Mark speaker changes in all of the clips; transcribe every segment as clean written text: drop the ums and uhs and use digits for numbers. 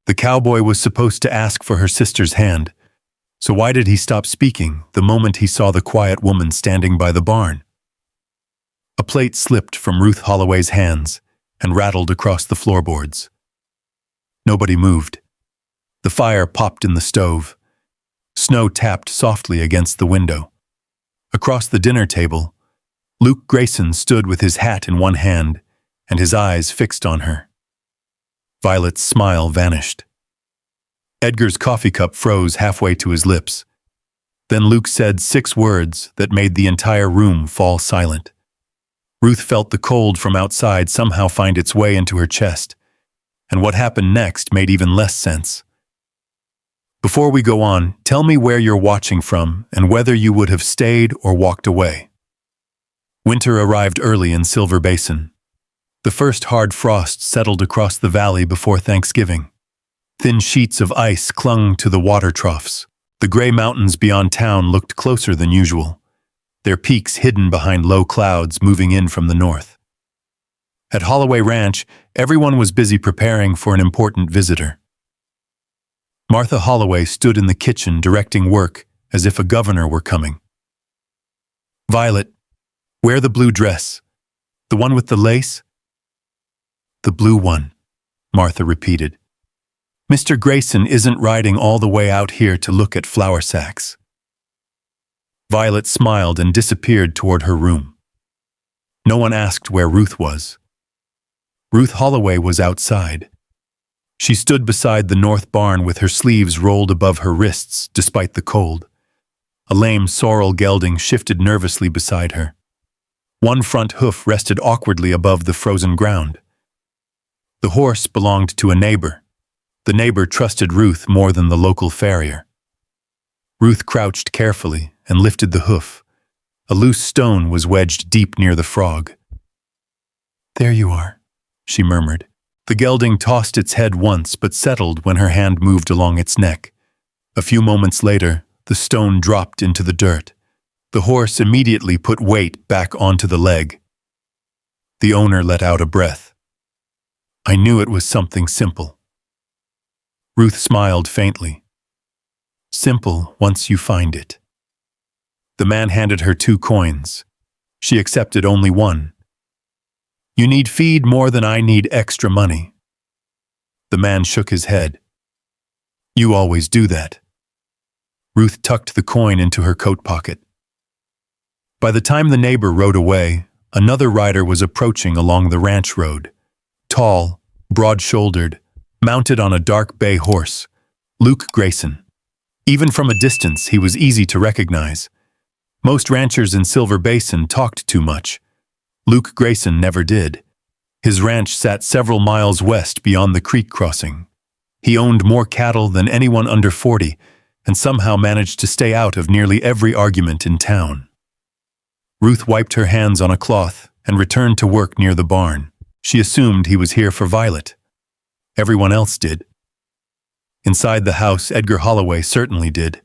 Speaker 1: The cowboy was supposed to ask for her sister's hand, so why did he stop speaking the moment he saw the quiet woman standing by the barn? A plate slipped from Ruth Holloway's hands and rattled across the floorboards. Nobody moved. The fire popped in the stove. Snow tapped softly against the window. Across the dinner table, Luke Grayson stood with his hat in one hand and his eyes fixed on her. Violet's smile vanished. Edgar's coffee cup froze halfway to his lips. Then Luke said 6 words that made the entire room fall silent. Ruth felt the cold from outside somehow find its way into her chest, and what happened next made even less sense. Before we go on, tell me where you're watching from and whether you would have stayed or walked away. Winter arrived early in Silver Basin. The first hard frost settled across the valley before Thanksgiving. Thin sheets of ice clung to the water troughs. The gray mountains beyond town looked closer than usual, their peaks hidden behind low clouds moving in from the north. At Holloway Ranch, everyone was busy preparing for an important visitor. Martha Holloway stood in the kitchen directing work as if a governor were coming. "Violet, wear the blue dress. The one with the lace?" "The blue one," Martha repeated. "Mr. Grayson isn't riding all the way out here to look at flour sacks." Violet smiled and disappeared toward her room. No one asked where Ruth was. Ruth Holloway was outside. She stood beside the north barn with her sleeves rolled above her wrists despite the cold. A lame sorrel gelding shifted nervously beside her. One front hoof rested awkwardly above the frozen ground. The horse belonged to a neighbor. The neighbor trusted Ruth more than the local farrier. Ruth crouched carefully and lifted the hoof. A loose stone was wedged deep near the frog. "There you are," she murmured. The gelding tossed its head once but settled when her hand moved along its neck. A few moments later, the stone dropped into the dirt. The horse immediately put weight back onto the leg. The owner let out a breath. "I knew it was something simple." Ruth smiled faintly. "Simple once you find it." The man handed her 2 coins. She accepted only one. "You need feed more than I need extra money." The man shook his head. "You always do that." Ruth tucked the coin into her coat pocket. By the time the neighbor rode away, another rider was approaching along the ranch road. Tall, broad-shouldered, mounted on a dark bay horse, Luke Grayson. Even from a distance, he was easy to recognize. Most ranchers in Silver Basin talked too much. Luke Grayson never did. His ranch sat several miles west beyond the creek crossing. He owned more cattle than anyone under 40 and somehow managed to stay out of nearly every argument in town. Ruth wiped her hands on a cloth and returned to work near the barn. She assumed he was here for Violet. Everyone else did. Inside the house, Edgar Holloway certainly did.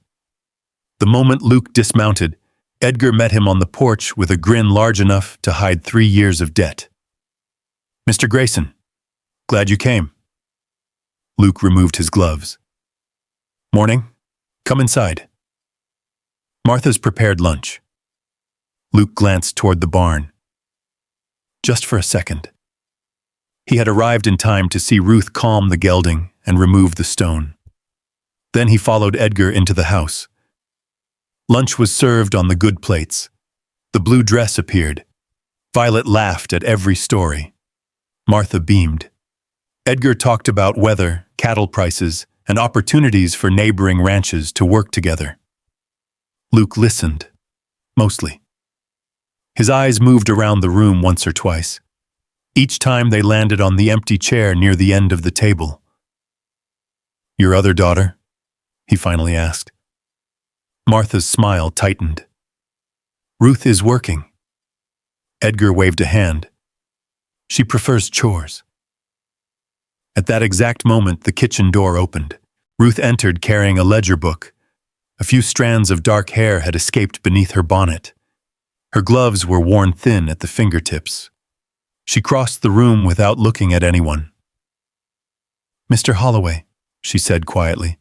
Speaker 1: The moment Luke dismounted, Edgar met him on the porch with a grin large enough to hide 3 years of debt. "Mr. Grayson, glad you came." Luke removed his gloves. "Morning. Come inside." Martha's prepared lunch. Luke glanced toward the barn. Just for a second. He had arrived in time to see Ruth calm the gelding and remove the stone. Then he followed Edgar into the house. Lunch was served on the good plates. The blue dress appeared. Violet laughed at every story. Martha beamed. Edgar talked about weather, cattle prices, and opportunities for neighboring ranches to work together. Luke listened, mostly. His eyes moved around the room once or twice. Each time they landed on the empty chair near the end of the table. "Your other daughter?" he finally asked. Martha's smile tightened. "Ruth is working." Edgar waved a hand. "She prefers chores." At that exact moment, the kitchen door opened. Ruth entered carrying a ledger book. A few strands of dark hair had escaped beneath her bonnet. Her gloves were worn thin at the fingertips. She crossed the room without looking at anyone. "Mr. Holloway," she said quietly.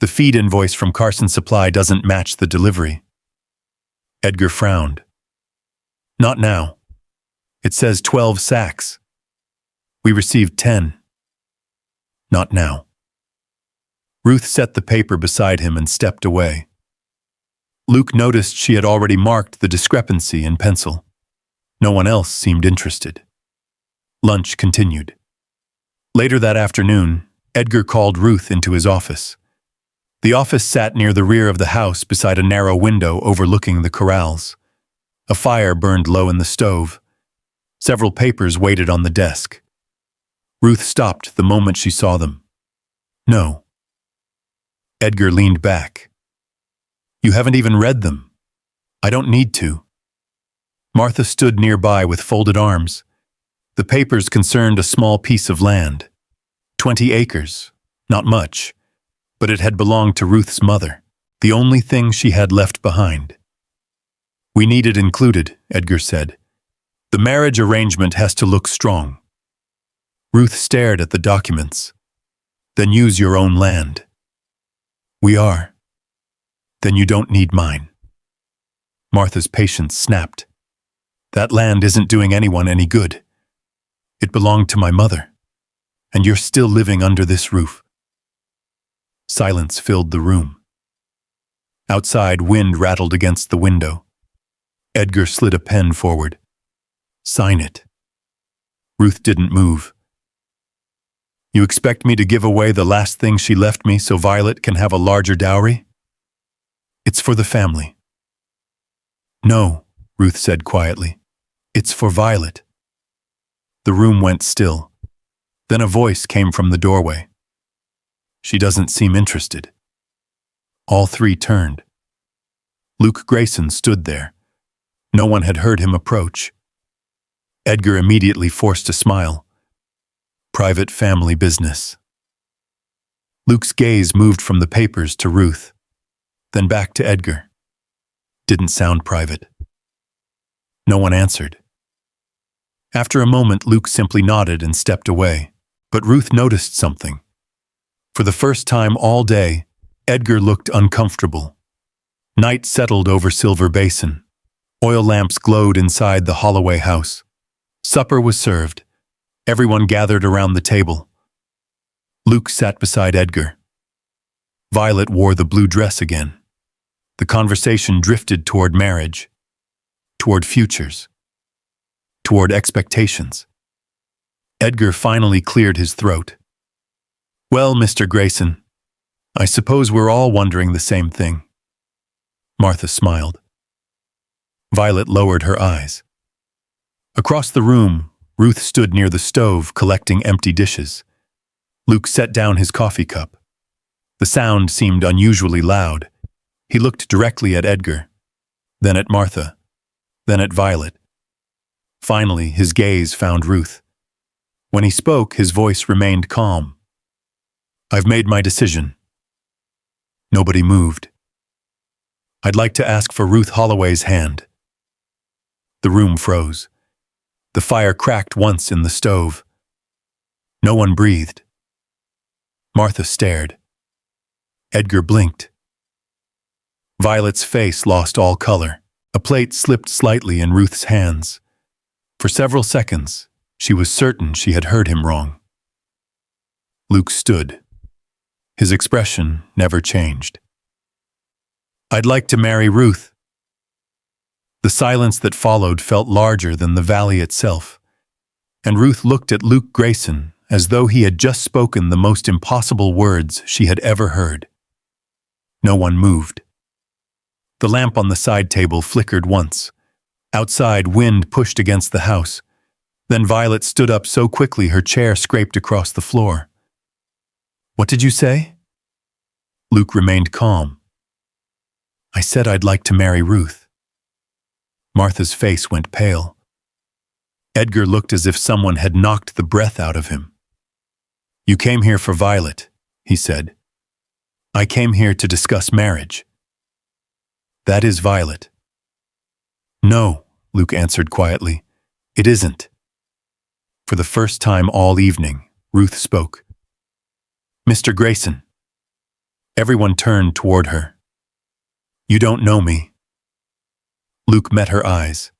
Speaker 1: The feed invoice from Carson Supply doesn't match the delivery. Edgar frowned. Not now. It says 12 sacks. We received 10. Not now. Ruth set the paper beside him and stepped away. Luke noticed she had already marked the discrepancy in pencil. No one else seemed interested. Lunch continued. Later that afternoon, Edgar called Ruth into his office. The office sat near the rear of the house beside a narrow window overlooking the corrals. A fire burned low in the stove. Several papers waited on the desk. Ruth stopped the moment she saw them. No. Edgar leaned back. You haven't even read them. I don't need to. Martha stood nearby with folded arms. The papers concerned a small piece of land. 20 acres, not much, but it had belonged to Ruth's mother, the only thing she had left behind. We need it included, Edgar said. The marriage arrangement has to look strong. Ruth stared at the documents. Then use your own land. We are. Then you don't need mine. Martha's patience snapped. That land isn't doing anyone any good. It belonged to my mother, and you're still living under this roof. Silence filled the room. Outside, wind rattled against the window. Edgar slid a pen forward. Sign it. Ruth didn't move. You expect me to give away the last thing she left me so Violet can have a larger dowry? It's for the family. No, Ruth said quietly. It's for Violet. The room went still. Then a voice came from the doorway. She doesn't seem interested. All three turned. Luke Grayson stood there. No one had heard him approach. Edgar immediately forced a smile. Private family business. Luke's gaze moved from the papers to Ruth, then back to Edgar. Didn't sound private. No one answered. After a moment, Luke simply nodded and stepped away. But Ruth noticed something. For the first time all day, Edgar looked uncomfortable. Night settled over Silver Basin. Oil lamps glowed inside the Holloway house. Supper was served. Everyone gathered around the table. Luke sat beside Edgar. Violet wore the blue dress again. The conversation drifted toward marriage, toward futures, toward expectations. Edgar finally cleared his throat. Well, Mr. Grayson, I suppose we're all wondering the same thing. Martha smiled. Violet lowered her eyes. Across the room, Ruth stood near the stove collecting empty dishes. Luke set down his coffee cup. The sound seemed unusually loud. He looked directly at Edgar, then at Martha, then at Violet. Finally, his gaze found Ruth. When he spoke, his voice remained calm. I've made my decision. Nobody moved. I'd like to ask for Ruth Holloway's hand. The room froze. The fire cracked once in the stove. No one breathed. Martha stared. Edgar blinked. Violet's face lost all color. A plate slipped slightly in Ruth's hands. For several seconds, she was certain she had heard him wrong. Luke stood. His expression never changed. I'd like to marry Ruth. The silence that followed felt larger than the valley itself, and Ruth looked at Luke Grayson as though he had just spoken the most impossible words she had ever heard. No one moved. The lamp on the side table flickered once. Outside, wind pushed against the house. Then Violet stood up so quickly her chair scraped across the floor. What did you say? Luke remained calm. I said I'd like to marry Ruth. Martha's face went pale. Edgar looked as if someone had knocked the breath out of him. You came here for Violet, he said. I came here to discuss marriage. That is Violet. No, Luke answered quietly. It isn't. For the first time all evening, Ruth spoke. Mr. Grayson. Everyone turned toward her. You don't know me. Luke met her eyes.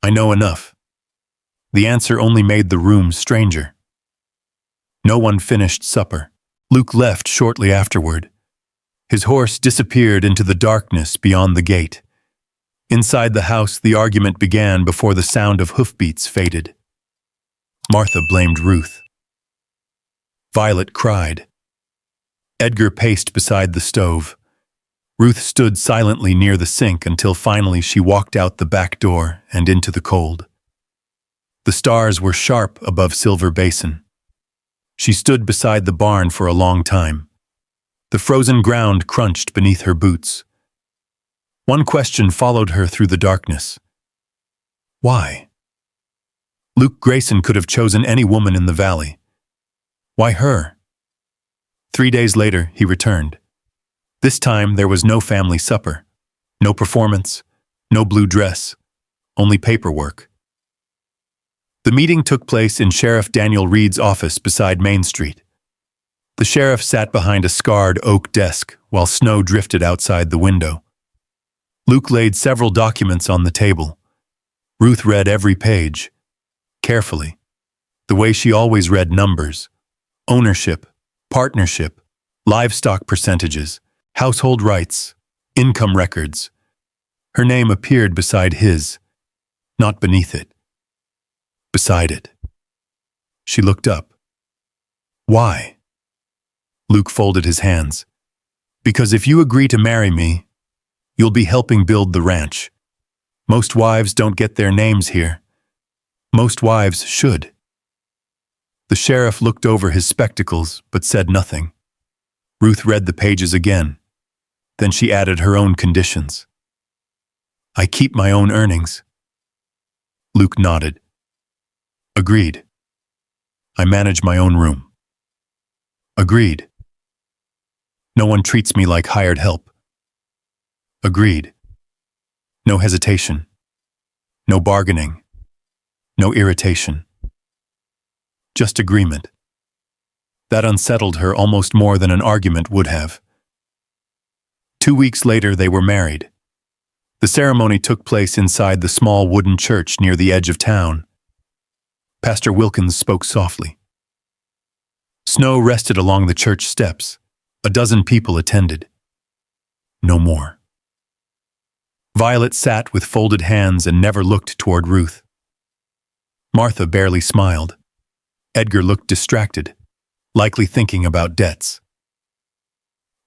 Speaker 1: I know enough. The answer only made the room stranger. No one finished supper. Luke left shortly afterward. His horse disappeared into the darkness beyond the gate. Inside the house, the argument began before the sound of hoofbeats faded. Martha blamed Ruth. Violet cried. Edgar paced beside the stove. Ruth stood silently near the sink until finally she walked out the back door and into the cold. The stars were sharp above Silver Basin. She stood beside the barn for a long time. The frozen ground crunched beneath her boots. One question followed her through the darkness. Why? Luke Grayson could have chosen any woman in the valley. Why her? 3 days later, he returned. This time, there was no family supper, no performance, no blue dress, only paperwork. The meeting took place in Sheriff Daniel Reed's office beside Main Street. The sheriff sat behind a scarred oak desk while snow drifted outside the window. Luke laid several documents on the table. Ruth read every page, carefully, the way she always read numbers, ownership, partnership, livestock percentages, household rights, income records. Her name appeared beside his, not beneath it. Beside it. She looked up. Why? Luke folded his hands. Because if you agree to marry me, you'll be helping build the ranch. Most wives don't get their names here. Most wives should. The sheriff looked over his spectacles but said nothing. Ruth read the pages again. Then she added her own conditions. I keep my own earnings. Luke nodded. Agreed. I manage my own room. Agreed. No one treats me like hired help. Agreed. No hesitation. No bargaining. No irritation. Just agreement. That unsettled her almost more than an argument would have. 2 weeks later, they were married. The ceremony took place inside the small wooden church near the edge of town. Pastor Wilkins spoke softly. Snow rested along the church steps. A dozen people attended. No more. Violet sat with folded hands and never looked toward Ruth. Martha barely smiled. Edgar looked distracted, likely thinking about debts.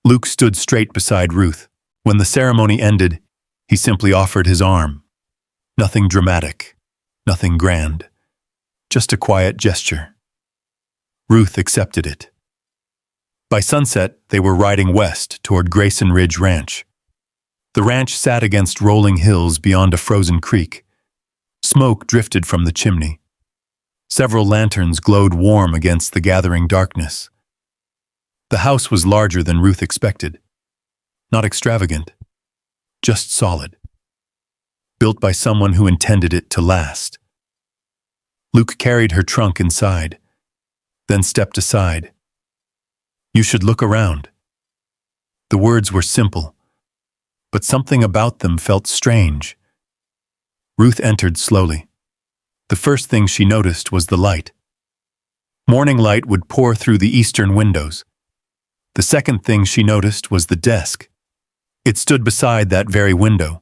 Speaker 1: Luke stood straight beside Ruth. When the ceremony ended, he simply offered his arm. Nothing dramatic, nothing grand, just a quiet gesture. Ruth accepted it. By sunset, they were riding west toward Grayson Ridge Ranch. The ranch sat against rolling hills beyond a frozen creek. Smoke drifted from the chimney. Several lanterns glowed warm against the gathering darkness. The house was larger than Ruth expected. Not extravagant, just solid. Built by someone who intended it to last. Luke carried her trunk inside, then stepped aside. You should look around. The words were simple, but something about them felt strange. Ruth entered slowly. The first thing she noticed was the light. Morning light would pour through the eastern windows. The second thing she noticed was the desk. It stood beside that very window,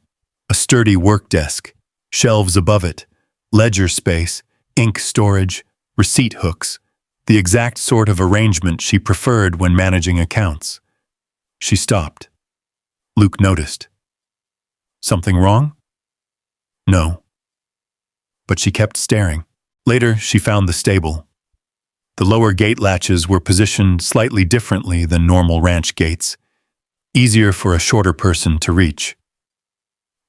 Speaker 1: a sturdy work desk, shelves above it, ledger space, ink storage, receipt hooks, the exact sort of arrangement she preferred when managing accounts. She stopped. Luke noticed. Something wrong? No. But she kept staring. Later, she found the stable. The lower gate latches were positioned slightly differently than normal ranch gates, easier for a shorter person to reach.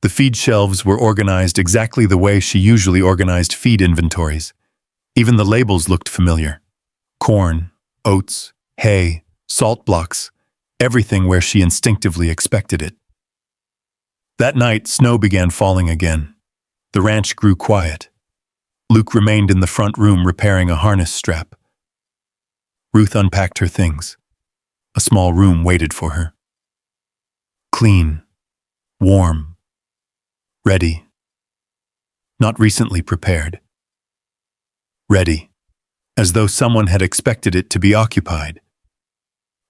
Speaker 1: The feed shelves were organized exactly the way she usually organized feed inventories. Even the labels looked familiar. Corn, oats, hay, salt blocks, everything where she instinctively expected it. That night, snow began falling again. The ranch grew quiet. Luke remained in the front room repairing a harness strap. Ruth unpacked her things. A small room waited for her. Clean, warm, ready. Not recently prepared. Ready, as though someone had expected it to be occupied.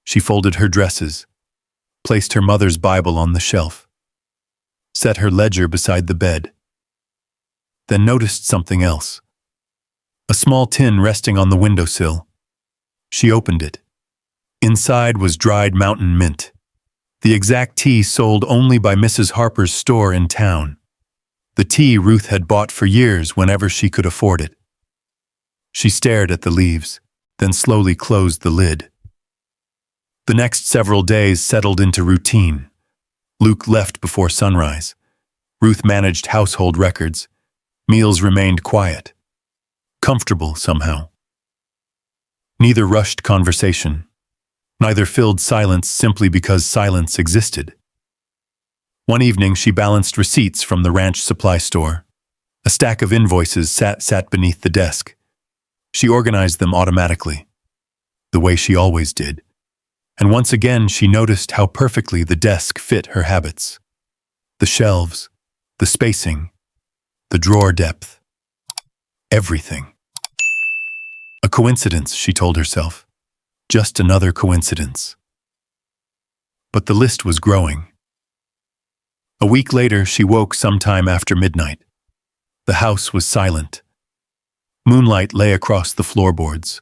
Speaker 1: She folded her dresses, placed her mother's Bible on the shelf, set her ledger beside the bed, then noticed something else. A small tin resting on the windowsill. She opened it. Inside was dried mountain mint, the exact tea sold only by Mrs. Harper's store in town. The tea Ruth had bought for years whenever she could afford it. She stared at the leaves, then slowly closed the lid. The next several days settled into routine. Luke left before sunrise. Ruth managed household records. Meals remained quiet, comfortable somehow. Neither rushed conversation. Neither filled silence simply because silence existed. One evening she balanced receipts from the ranch supply store. A stack of invoices sat beneath the desk. She organized them automatically, the way she always did. And once again she noticed how perfectly the desk fit her habits. The shelves, the spacing, the drawer depth. Everything. A coincidence, she told herself. Just another coincidence. But the list was growing. A week later, she woke sometime after midnight. The house was silent. Moonlight lay across the floorboards.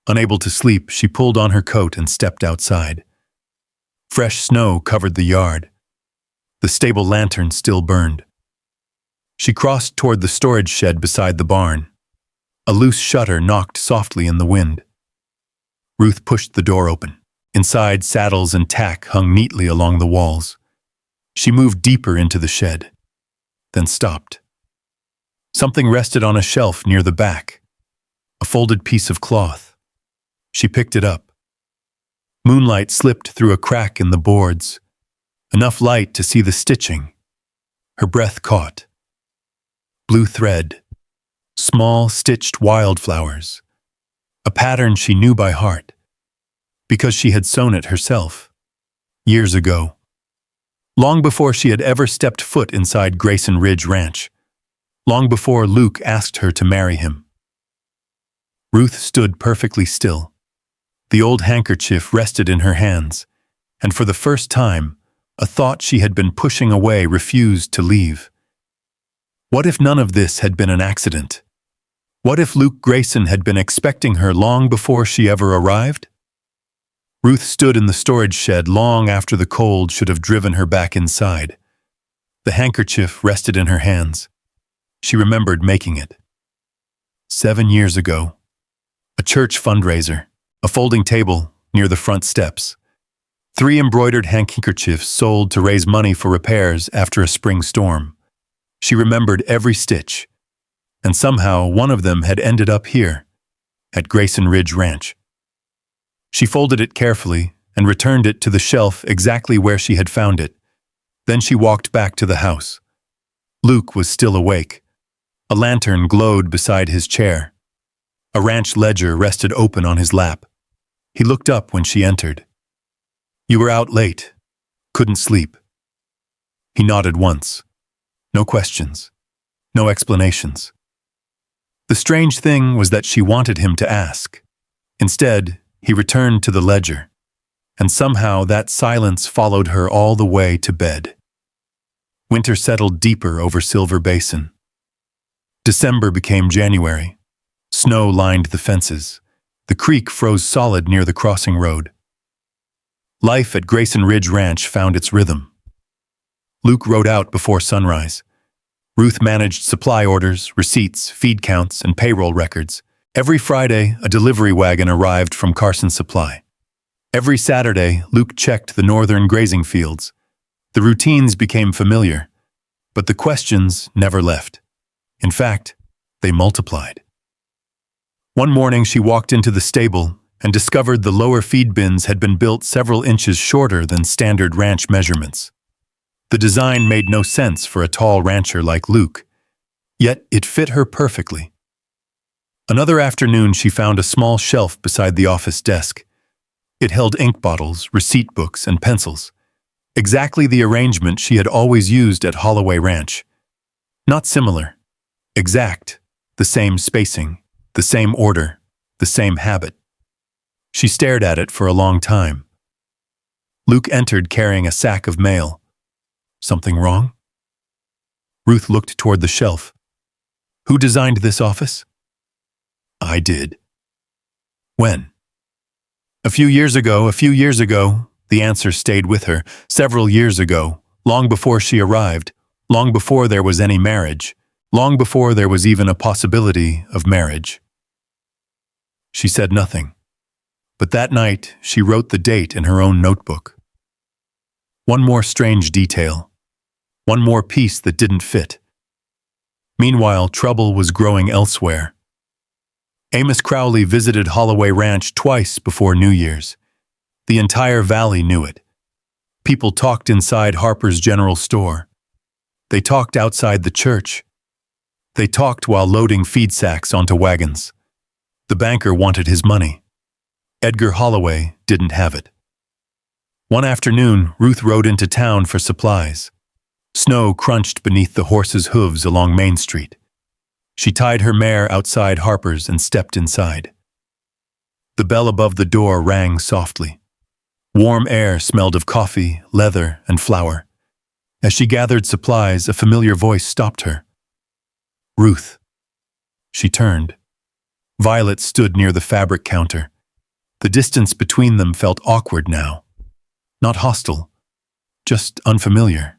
Speaker 1: Unable to sleep, she pulled on her coat and stepped outside. Fresh snow covered the yard. The stable lantern still burned. She crossed toward the storage shed beside the barn. A loose shutter knocked softly in the wind. Ruth pushed the door open. Inside, saddles and tack hung neatly along the walls. She moved deeper into the shed, then stopped. Something rested on a shelf near the back. A folded piece of cloth. She picked it up. Moonlight slipped through a crack in the boards, enough light to see the stitching. Her breath caught. Blue thread, small stitched wildflowers, a pattern she knew by heart, because she had sewn it herself, years ago, long before she had ever stepped foot inside Grayson Ridge Ranch, long before Luke asked her to marry him. Ruth stood perfectly still. The old handkerchief rested in her hands, and for the first time, a thought she had been pushing away refused to leave. What if none of this had been an accident? What if Luke Grayson had been expecting her long before she ever arrived? Ruth stood in the storage shed long after the cold should have driven her back inside. The handkerchief rested in her hands. She remembered making it. 7 years ago. A church fundraiser, a folding table near the front steps. 3 embroidered handkerchiefs sold to raise money for repairs after a spring storm. She remembered every stitch, and somehow one of them had ended up here, at Grayson Ridge Ranch. She folded it carefully and returned it to the shelf exactly where she had found it. Then she walked back to the house. Luke was still awake. A lantern glowed beside his chair. A ranch ledger rested open on his lap. He looked up when she entered. "You were out late. Couldn't sleep." He nodded once. No questions. No explanations. The strange thing was that she wanted him to ask. Instead, he returned to the ledger, and somehow that silence followed her all the way to bed. Winter settled deeper over Silver Basin. December became January. Snow lined the fences. The creek froze solid near the crossing road. Life at Grayson Ridge Ranch found its rhythm. Luke rode out before sunrise. Ruth managed supply orders, receipts, feed counts, and payroll records. Every Friday, a delivery wagon arrived from Carson Supply. Every Saturday, Luke checked the northern grazing fields. The routines became familiar, but the questions never left. In fact, they multiplied. One morning, she walked into the stable and discovered the lower feed bins had been built several inches shorter than standard ranch measurements. The design made no sense for a tall rancher like Luke, yet it fit her perfectly. Another afternoon, she found a small shelf beside the office desk. It held ink bottles, receipt books, and pencils. Exactly the arrangement she had always used at Holloway Ranch. Not similar. Exact. The same spacing, the same order, the same habit. She stared at it for a long time. Luke entered carrying a sack of mail. Something wrong? Ruth looked toward the shelf. Who designed this office? I did. When? A few years ago, the answer stayed with her. Several years ago, long before she arrived, long before there was any marriage, long before there was even a possibility of marriage. She said nothing, but that night she wrote the date in her own notebook. One more strange detail, one more piece that didn't fit. Meanwhile, trouble was growing elsewhere. Amos Crowley visited Holloway Ranch twice before New Year's. The entire valley knew it. People talked inside Harper's General Store. They talked outside the church. They talked while loading feed sacks onto wagons. The banker wanted his money. Edgar Holloway didn't have it. One afternoon, Ruth rode into town for supplies. Snow crunched beneath the horses' hooves along Main Street. She tied her mare outside Harper's and stepped inside. The bell above the door rang softly. Warm air smelled of coffee, leather, and flour. As she gathered supplies, a familiar voice stopped her. Ruth. She turned. Violet stood near the fabric counter. The distance between them felt awkward now. Not hostile, just unfamiliar.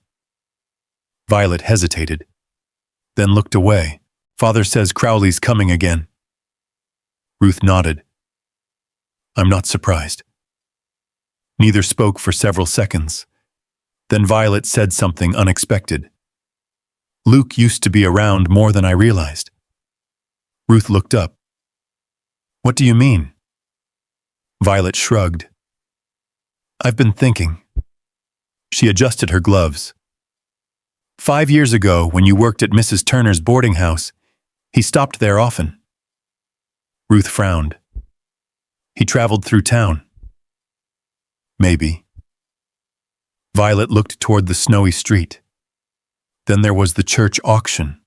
Speaker 1: Violet hesitated, then looked away. Father says Crowley's coming again. Ruth nodded. I'm not surprised. Neither spoke for several seconds. Then Violet said something unexpected. Luke used to be around more than I realized. Ruth looked up. What do you mean? Violet shrugged. I've been thinking. She adjusted her gloves. 5 years ago, when you worked at Mrs. Turner's boarding house, he stopped there often. Ruth frowned. He traveled through town. Maybe. Violet looked toward the snowy street. Then there was the church auction,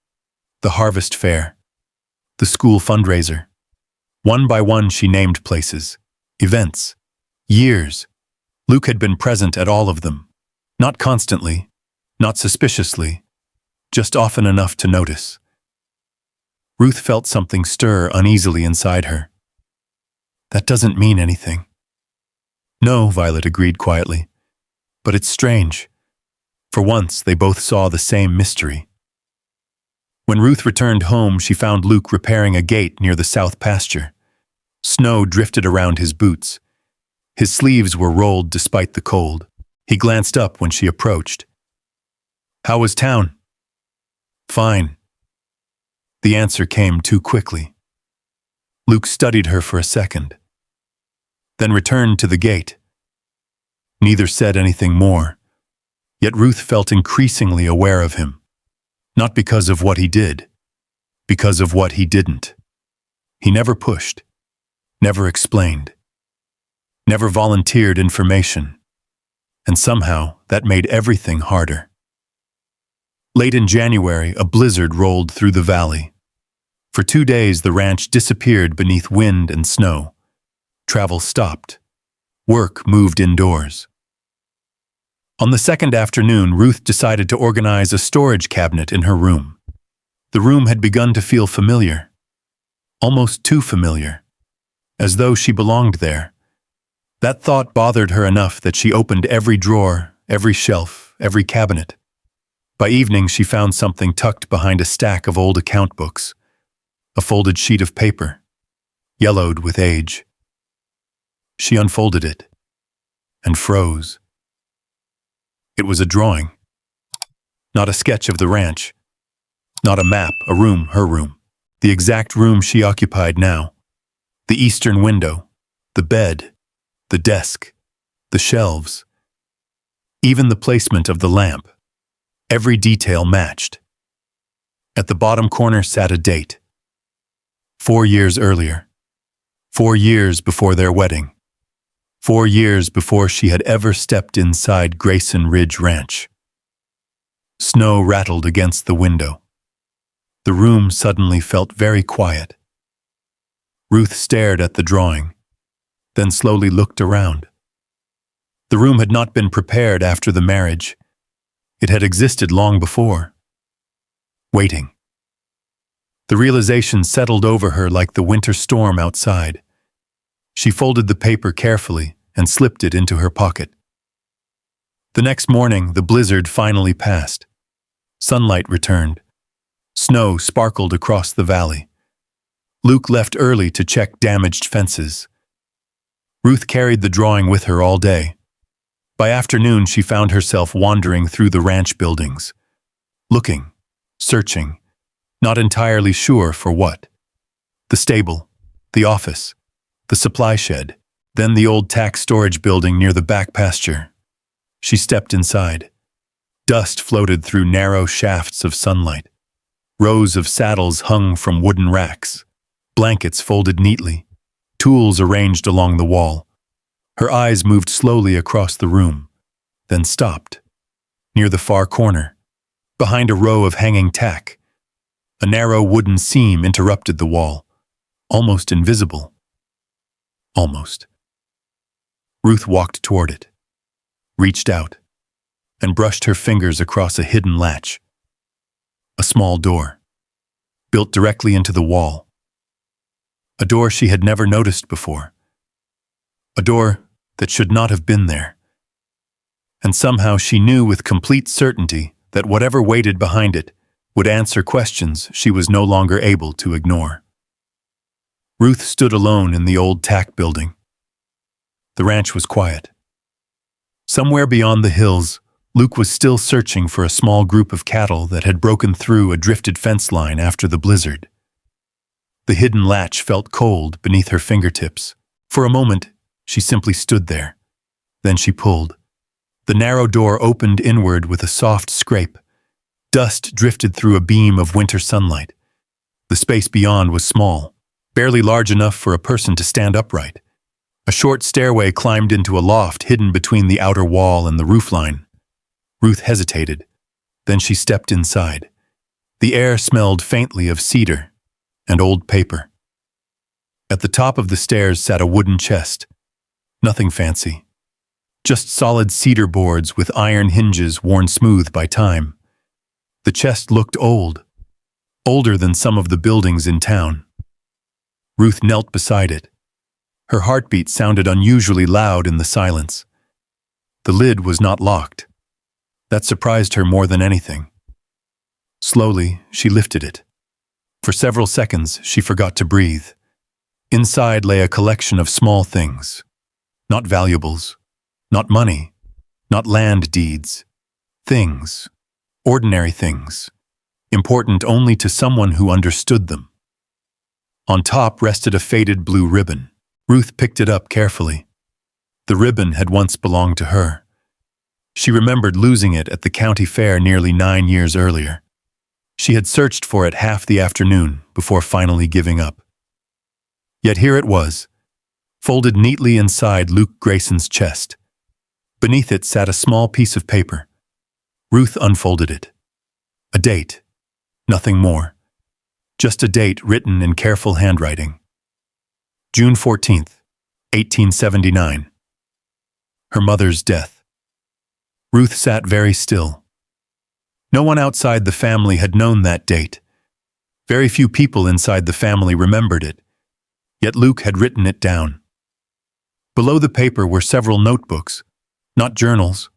Speaker 1: the harvest fair, the school fundraiser. One by one she named places, events, years. Luke had been present at all of them. Not constantly, not suspiciously, just often enough to notice. Ruth felt something stir uneasily inside her. That doesn't mean anything. No, Violet agreed quietly. But it's strange. For once, they both saw the same mystery. When Ruth returned home, she found Luke repairing a gate near the south pasture. Snow drifted around his boots. His sleeves were rolled despite the cold. He glanced up when she approached. How was town? Fine. The answer came too quickly. Luke studied her for a second, then returned to the gate. Neither said anything more, yet Ruth felt increasingly aware of him, not because of what he did, because of what he didn't. He never pushed, never explained, never volunteered information, and somehow that made everything harder. Late in January, a blizzard rolled through the valley. For 2 days, the ranch disappeared beneath wind and snow. Travel stopped. Work moved indoors. On the second afternoon, Ruth decided to organize a storage cabinet in her room. The room had begun to feel familiar, almost too familiar, as though she belonged there. That thought bothered her enough that she opened every drawer, every shelf, every cabinet. By evening, she found something tucked behind a stack of old account books, a folded sheet of paper, yellowed with age. She unfolded it and froze. It was a drawing, not a sketch of the ranch, not a map, a room, her room, the exact room she occupied now. The eastern window, the bed, the desk, the shelves, even the placement of the lamp. Every detail matched. At the bottom corner sat a date. 4 years earlier. 4 years before their wedding. 4 years before she had ever stepped inside Grayson Ridge Ranch. Snow rattled against the window. The room suddenly felt very quiet. Ruth stared at the drawing, then slowly looked around. The room had not been prepared after the marriage. It had existed long before. Waiting. The realization settled over her like the winter storm outside. She folded the paper carefully and slipped it into her pocket. The next morning, the blizzard finally passed. Sunlight returned. Snow sparkled across the valley. Luke left early to check damaged fences. Ruth carried the drawing with her all day. By afternoon, she found herself wandering through the ranch buildings, looking, searching, not entirely sure for what. The stable, the office, the supply shed, then the old tack storage building near the back pasture. She stepped inside. Dust floated through narrow shafts of sunlight. Rows of saddles hung from wooden racks, blankets folded neatly, tools arranged along the wall. Her eyes moved slowly across the room, then stopped. Near the far corner, behind a row of hanging tack, a narrow wooden seam interrupted the wall, almost invisible. Almost. Ruth walked toward it, reached out, and brushed her fingers across a hidden latch. A small door, built directly into the wall. A door she had never noticed before. A door that should not have been there. And somehow she knew with complete certainty that whatever waited behind it would answer questions she was no longer able to ignore. Ruth stood alone in the old tack building. The ranch was quiet. Somewhere beyond the hills, Luke was still searching for a small group of cattle that had broken through a drifted fence line after the blizzard. The hidden latch felt cold beneath her fingertips. For a moment, she simply stood there. Then she pulled. The narrow door opened inward with a soft scrape. Dust drifted through a beam of winter sunlight. The space beyond was small, barely large enough for a person to stand upright. A short stairway climbed into a loft hidden between the outer wall and the roofline. Ruth hesitated. Then she stepped inside. The air smelled faintly of cedar and old paper. At the top of the stairs sat a wooden chest. Nothing fancy. Just solid cedar boards with iron hinges worn smooth by time. The chest looked old, older than some of the buildings in town. Ruth knelt beside it. Her heartbeat sounded unusually loud in the silence. The lid was not locked. That surprised her more than anything. Slowly, she lifted it. For several seconds, she forgot to breathe. Inside lay a collection of small things. Not valuables, not money, not land deeds. Things, ordinary things, important only to someone who understood them. On top rested a faded blue ribbon. Ruth picked it up carefully. The ribbon had once belonged to her. She remembered losing it at the county fair nearly 9 years earlier. She had searched for it half the afternoon before finally giving up. Yet here it was, folded neatly inside Luke Grayson's chest. Beneath it sat a small piece of paper. Ruth unfolded it. A date. Nothing more. Just a date written in careful handwriting. June 14th, 1879. Her mother's death. Ruth sat very still. No one outside the family had known that date. Very few people inside the family remembered it. Yet Luke had written it down. Below the paper were several notebooks, not journals,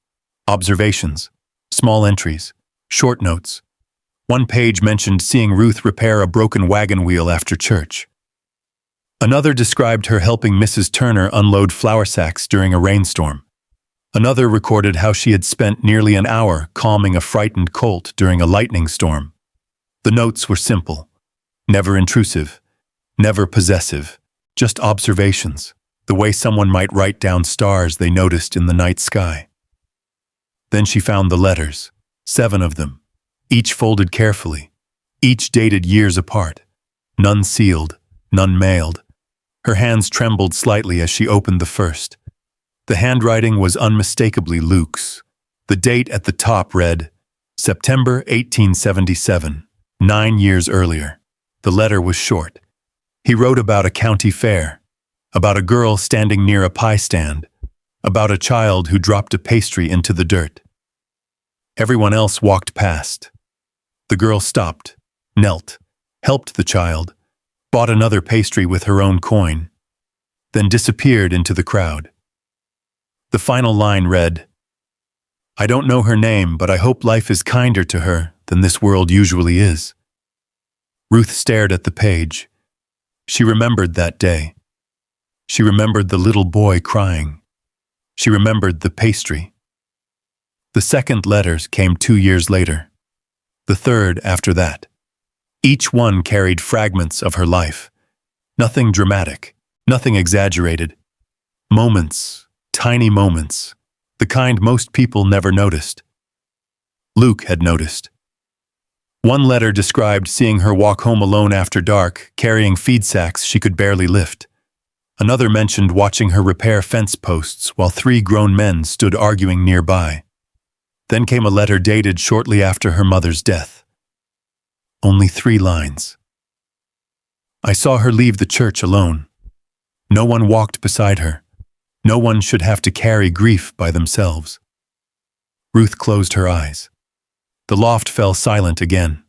Speaker 1: observations, small entries, short notes. One page mentioned seeing Ruth repair a broken wagon wheel after church. Another described her helping Mrs. Turner unload flour sacks during a rainstorm. Another recorded how she had spent nearly an hour calming a frightened colt during a lightning storm. The notes were simple, never intrusive, never possessive, just observations, the way someone might write down stars they noticed in the night sky. Then she found the letters, 7 of them, each folded carefully, each dated years apart, none sealed, none mailed. Her hands trembled slightly as she opened the first. The handwriting was unmistakably Luke's. The date at the top read, September 1877, 9 years earlier. The letter was short. He wrote about a county fair, about a girl standing near a pie stand, about a child who dropped a pastry into the dirt. Everyone else walked past. The girl stopped, knelt, helped the child, bought another pastry with her own coin, then disappeared into the crowd. The final line read, I don't know her name, but I hope life is kinder to her than this world usually is. Ruth stared at the page. She remembered that day. She remembered the little boy crying. She remembered the pastry. The second letters came 2 years later. The third after that. Each one carried fragments of her life. Nothing dramatic, nothing exaggerated. Moments, tiny moments, the kind most people never noticed. Luke had noticed. One letter described seeing her walk home alone after dark, carrying feed sacks she could barely lift. Another mentioned watching her repair fence posts while 3 grown men stood arguing nearby. Then came a letter dated shortly after her mother's death. Only 3 lines. I saw her leave the church alone. No one walked beside her. No one should have to carry grief by themselves. Ruth closed her eyes. The loft fell silent again.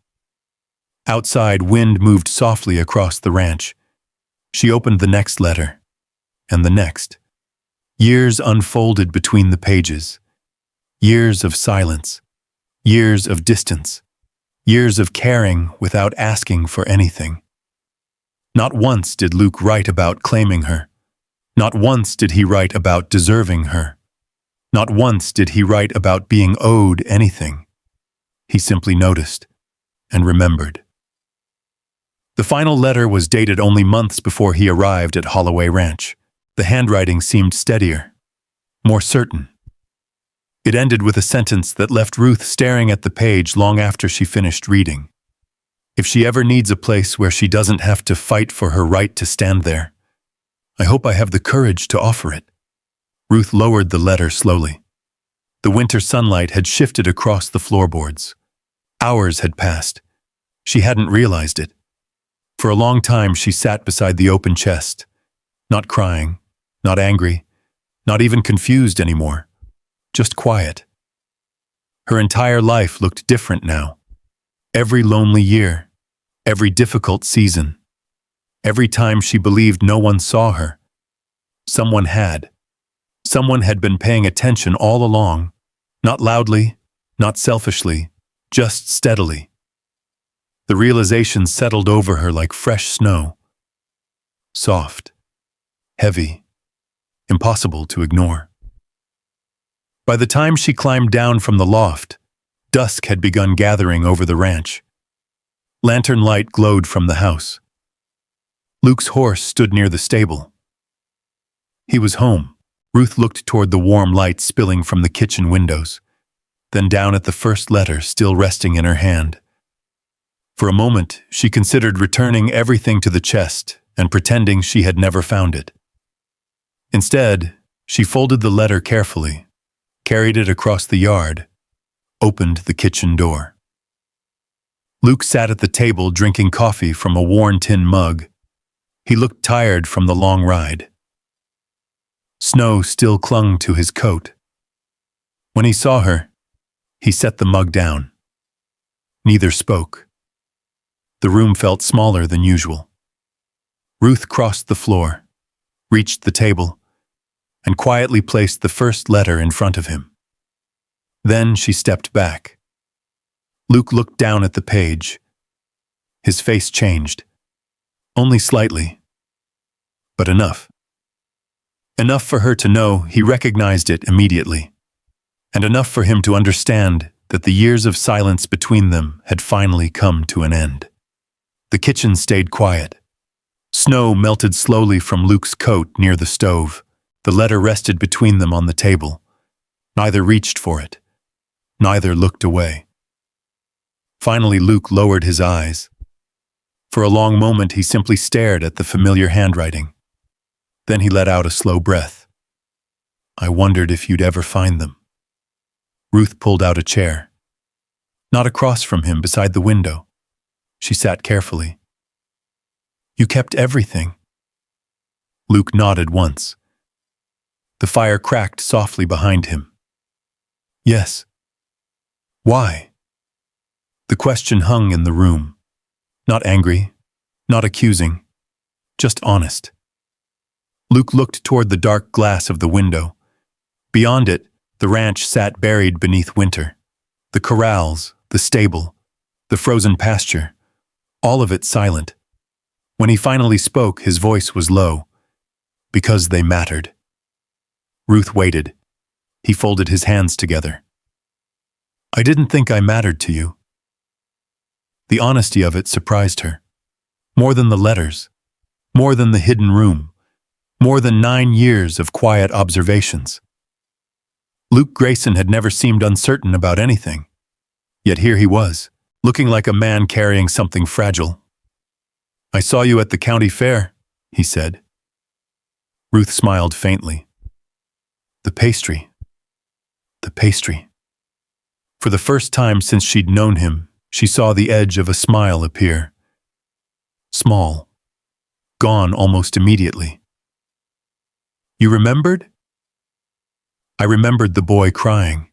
Speaker 1: Outside, wind moved softly across the ranch. She opened the next letter, and the next. Years unfolded between the pages. Years of silence. Years of distance. Years of caring without asking for anything. Not once did Luke write about claiming her. Not once did he write about deserving her. Not once did he write about being owed anything. He simply noticed and remembered. The final letter was dated only months before he arrived at Holloway Ranch. The handwriting seemed steadier, more certain. It ended with a sentence that left Ruth staring at the page long after she finished reading. If she ever needs a place where she doesn't have to fight for her right to stand there, I hope I have the courage to offer it. Ruth lowered the letter slowly. The winter sunlight had shifted across the floorboards. Hours had passed. She hadn't realized it. For a long time she sat beside the open chest, not crying, not angry, not even confused anymore, just quiet. Her entire life looked different now. Every lonely year, every difficult season, every time she believed no one saw her, someone had. Someone had been paying attention all along, not loudly, not selfishly, just steadily. The realization settled over her like fresh snow. Soft, heavy, impossible to ignore. By the time she climbed down from the loft, dusk had begun gathering over the ranch. Lantern light glowed from the house. Luke's horse stood near the stable. He was home. Ruth looked toward the warm light spilling from the kitchen windows, then down at the first letter still resting in her hand. For a moment, she considered returning everything to the chest and pretending she had never found it. Instead, she folded the letter carefully, carried it across the yard, opened the kitchen door. Luke sat at the table drinking coffee from a worn tin mug. He looked tired from the long ride. Snow still clung to his coat. When he saw her, he set the mug down. Neither spoke. The room felt smaller than usual. Ruth crossed the floor, reached the table, and quietly placed the first letter in front of him. Then she stepped back. Luke looked down at the page. His face changed. Only slightly. But enough. Enough for her to know he recognized it immediately. And enough for him to understand that the years of silence between them had finally come to an end. The kitchen stayed quiet. Snow melted slowly from Luke's coat near the stove. The letter rested between them on the table. Neither reached for it. Neither looked away. Finally, Luke lowered his eyes. For a long moment he simply stared at the familiar handwriting. Then he let out a slow breath. I wondered if you'd ever find them. Ruth pulled out a chair. Not across from him, beside the window. She sat carefully. You kept everything. Luke nodded once. The fire cracked softly behind him. Yes. Why? The question hung in the room. Not angry, not accusing, just honest. Luke looked toward the dark glass of the window. Beyond it, the ranch sat buried beneath winter. The corrals, the stable, the frozen pasture, all of it silent. When he finally spoke, his voice was low. Because they mattered. Ruth waited. He folded his hands together. I didn't think I mattered to you. The honesty of it surprised her. More than the letters, more than the hidden room, more than 9 years of quiet observations. Luke Grayson had never seemed uncertain about anything. Yet here he was, looking like a man carrying something fragile. I saw you at the county fair, he said. Ruth smiled faintly. The pastry. The pastry. For the first time since she'd known him, she saw the edge of a smile appear. Small. Gone almost immediately. You remembered? I remembered the boy crying.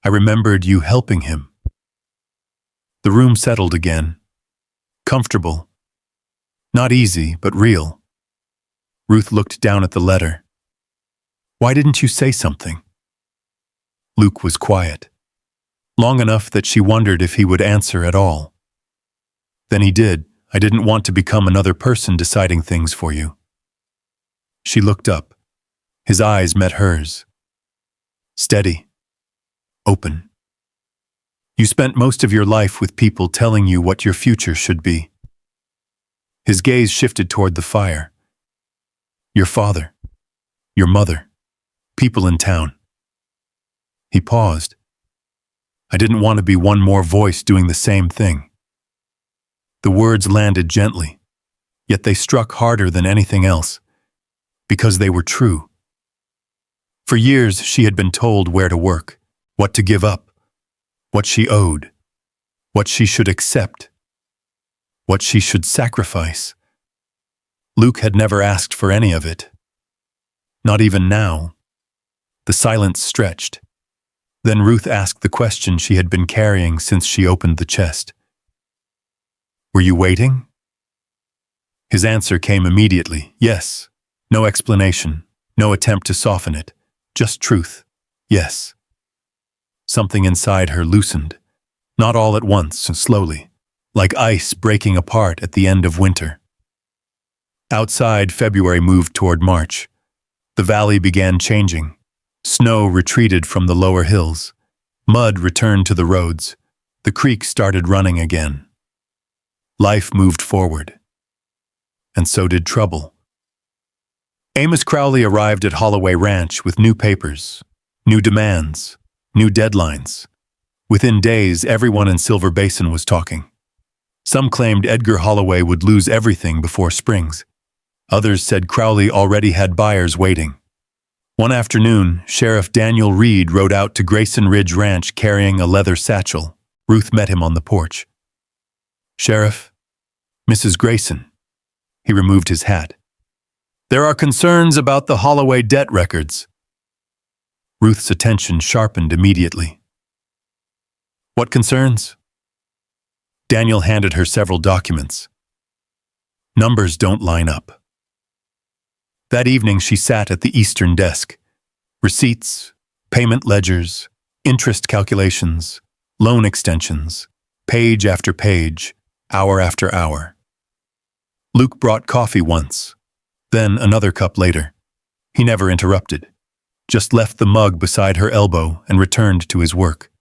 Speaker 1: I remembered you helping him. The room settled again. Comfortable. Not easy, but real. Ruth looked down at the letter. Why didn't you say something? Luke was quiet. Long enough that she wondered if he would answer at all. Then he did. I didn't want to become another person deciding things for you. She looked up. His eyes met hers. Steady. Open. You spent most of your life with people telling you what your future should be. His gaze shifted toward the fire. Your father. Your mother. People in town. He paused. I didn't want to be one more voice doing the same thing. The words landed gently, yet they struck harder than anything else, because they were true. For years she had been told where to work, what to give up, what she owed, what she should accept, what she should sacrifice. Luke had never asked for any of it. Not even now. The silence stretched. Then Ruth asked the question she had been carrying since she opened the chest. Were you waiting? His answer came immediately. Yes. No explanation. No attempt to soften it. Just truth. Yes. Something inside her loosened. Not all at once, slowly. Like ice breaking apart at the end of winter. Outside, February moved toward March. The valley began changing. Snow retreated from the lower hills. Mud returned to the roads. The creek started running again. Life moved forward. And so did trouble. Amos Crowley arrived at Holloway Ranch with new papers, new demands, new deadlines. Within days, everyone in Silver Basin was talking. Some claimed Edgar Holloway would lose everything before Springs. Others said Crowley already had buyers waiting. One afternoon, Sheriff Daniel Reed rode out to Grayson Ridge Ranch carrying a leather satchel. Ruth met him on the porch. Sheriff, Mrs. Grayson. He removed his hat. There are concerns about the Holloway debt records. Ruth's attention sharpened immediately. What concerns? Daniel handed her several documents. Numbers don't line up. That evening she sat at the eastern desk. Receipts, payment ledgers, interest calculations, loan extensions, page after page, hour after hour. Luke brought coffee once, then another cup later. He never interrupted, just left the mug beside her elbow and returned to his work.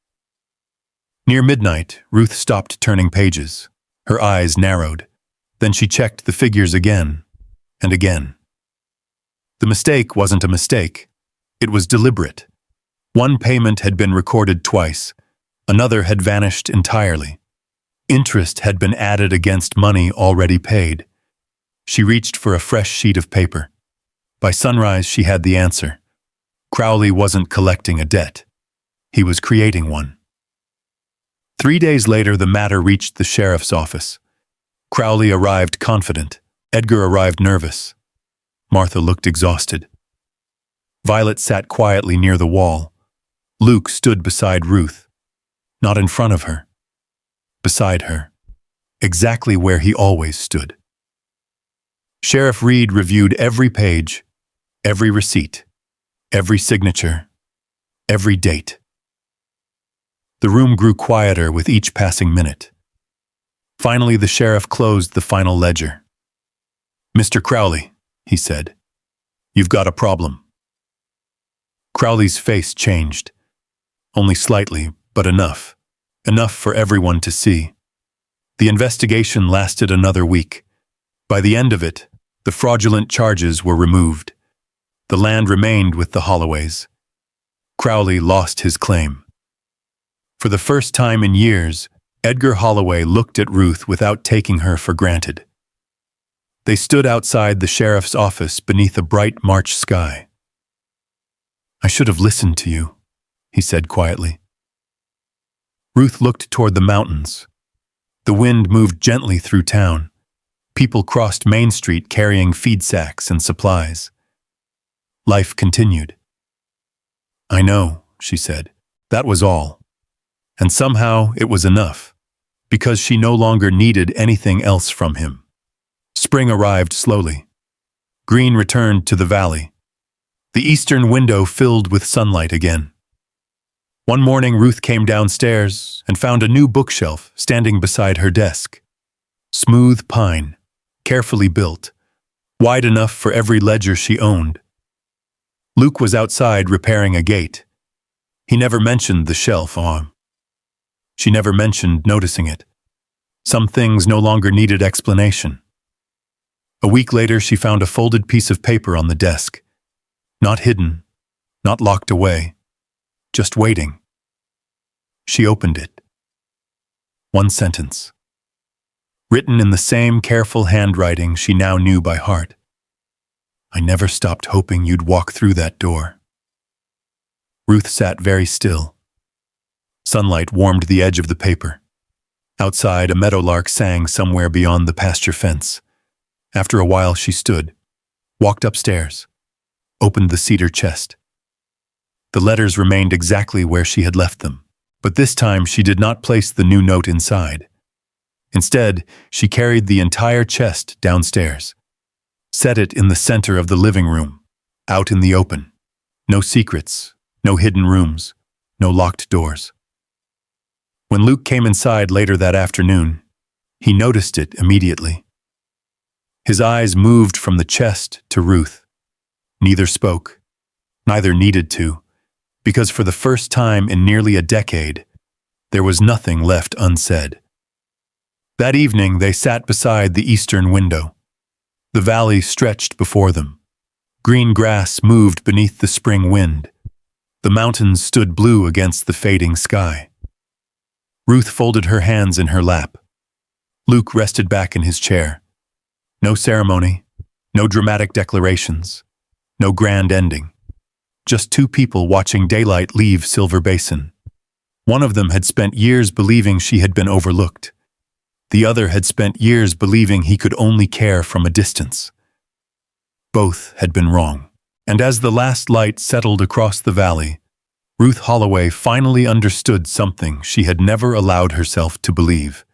Speaker 1: Near midnight, Ruth stopped turning pages. Her eyes narrowed. Then she checked the figures again and again. The mistake wasn't a mistake. It was deliberate. One payment had been recorded twice. Another had vanished entirely. Interest had been added against money already paid. She reached for a fresh sheet of paper. By sunrise, she had the answer. Crowley wasn't collecting a debt. He was creating one. 3 days later, the matter reached the sheriff's office. Crowley arrived confident. Edgar arrived nervous. Martha looked exhausted. Violet sat quietly near the wall. Luke stood beside Ruth. Not in front of her. Beside her. Exactly where he always stood. Sheriff Reed reviewed every page, every receipt, every signature, every date. The room grew quieter with each passing minute. Finally, the sheriff closed the final ledger. "Mr. Crowley," he said, "you've got a problem." Crowley's face changed. Only slightly, but enough. Enough for everyone to see. The investigation lasted another week. By the end of it, the fraudulent charges were removed. The land remained with the Holloways. Crowley lost his claim. For the first time in years, Edgar Holloway looked at Ruth without taking her for granted. They stood outside the sheriff's office beneath a bright March sky. "I should have listened to you," he said quietly. Ruth looked toward the mountains. The wind moved gently through town. People crossed Main Street carrying feed sacks and supplies. Life continued. "I know," she said. That was all. And somehow it was enough, because she no longer needed anything else from him. Spring arrived slowly. Green returned to the valley. The eastern window filled with sunlight again. One morning, Ruth came downstairs and found a new bookshelf standing beside her desk. Smooth pine, carefully built, wide enough for every ledger she owned. Luke was outside repairing a gate. He never mentioned the shelf. She never mentioned noticing it. Some things no longer needed explanation. A week later, she found a folded piece of paper on the desk. Not hidden, not locked away, just waiting. She opened it. One sentence. Written in the same careful handwriting she now knew by heart. "I never stopped hoping you'd walk through that door." Ruth sat very still. Sunlight warmed the edge of the paper. Outside, a meadowlark sang somewhere beyond the pasture fence. After a while, she stood, walked upstairs, opened the cedar chest. The letters remained exactly where she had left them, but this time she did not place the new note inside. Instead, she carried the entire chest downstairs, set it in the center of the living room, out in the open. No secrets, no hidden rooms, no locked doors. When Luke came inside later that afternoon, he noticed it immediately. His eyes moved from the chest to Ruth. Neither spoke, neither needed to, because for the first time in nearly a decade, there was nothing left unsaid. That evening, they sat beside the eastern window. The valley stretched before them. Green grass moved beneath the spring wind. The mountains stood blue against the fading sky. Ruth folded her hands in her lap. Luke rested back in his chair. No ceremony, no dramatic declarations, no grand ending. Just two people watching daylight leave Silver Basin. One of them had spent years believing she had been overlooked. The other had spent years believing he could only care from a distance. Both had been wrong. And as the last light settled across the valley, Ruth Holloway finally understood something she had never allowed herself to believe.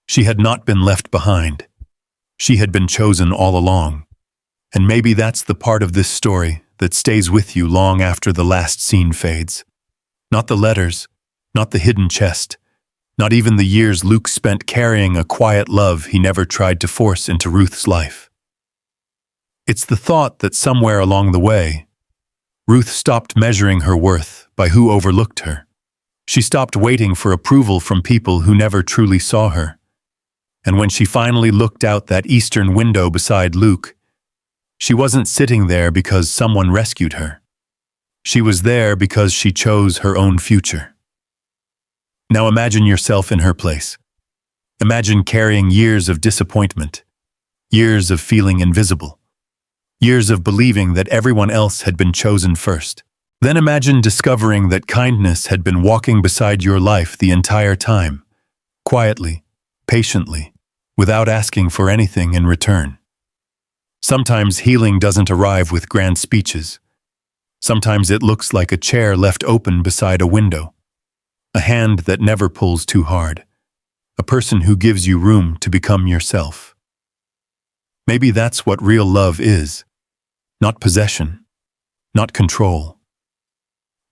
Speaker 1: She had not been left behind. She had been chosen all along. And maybe that's the part of this story that stays with you long after the last scene fades. Not the letters, not the hidden chest, not even the years Luke spent carrying a quiet love he never tried to force into Ruth's life. It's the thought that somewhere along the way, Ruth stopped measuring her worth by who overlooked her. She stopped waiting for approval from people who never truly saw her. And when she finally looked out that eastern window beside Luke, she wasn't sitting there because someone rescued her. She was there because she chose her own future. Now imagine yourself in her place. Imagine carrying years of disappointment, years of feeling invisible, years of believing that everyone else had been chosen first. Then imagine discovering that kindness had been walking beside your life the entire time, quietly, patiently, without asking for anything in return. Sometimes healing doesn't arrive with grand speeches. Sometimes it looks like a chair left open beside a window, a hand that never pulls too hard, a person who gives you room to become yourself. Maybe that's what real love is. Not possession, not control.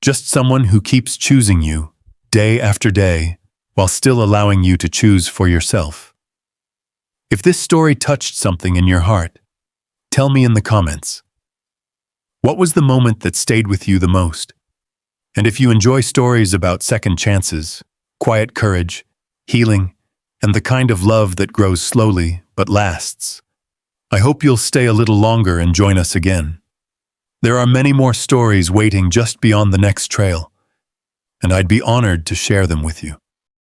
Speaker 1: Just someone who keeps choosing you, day after day, while still allowing you to choose for yourself. If this story touched something in your heart, tell me in the comments. What was the moment that stayed with you the most? And if you enjoy stories about second chances, quiet courage, healing, and the kind of love that grows slowly but lasts, I hope you'll stay a little longer and join us again. There are many more stories waiting just beyond the next trail, and I'd be honored to share them with you.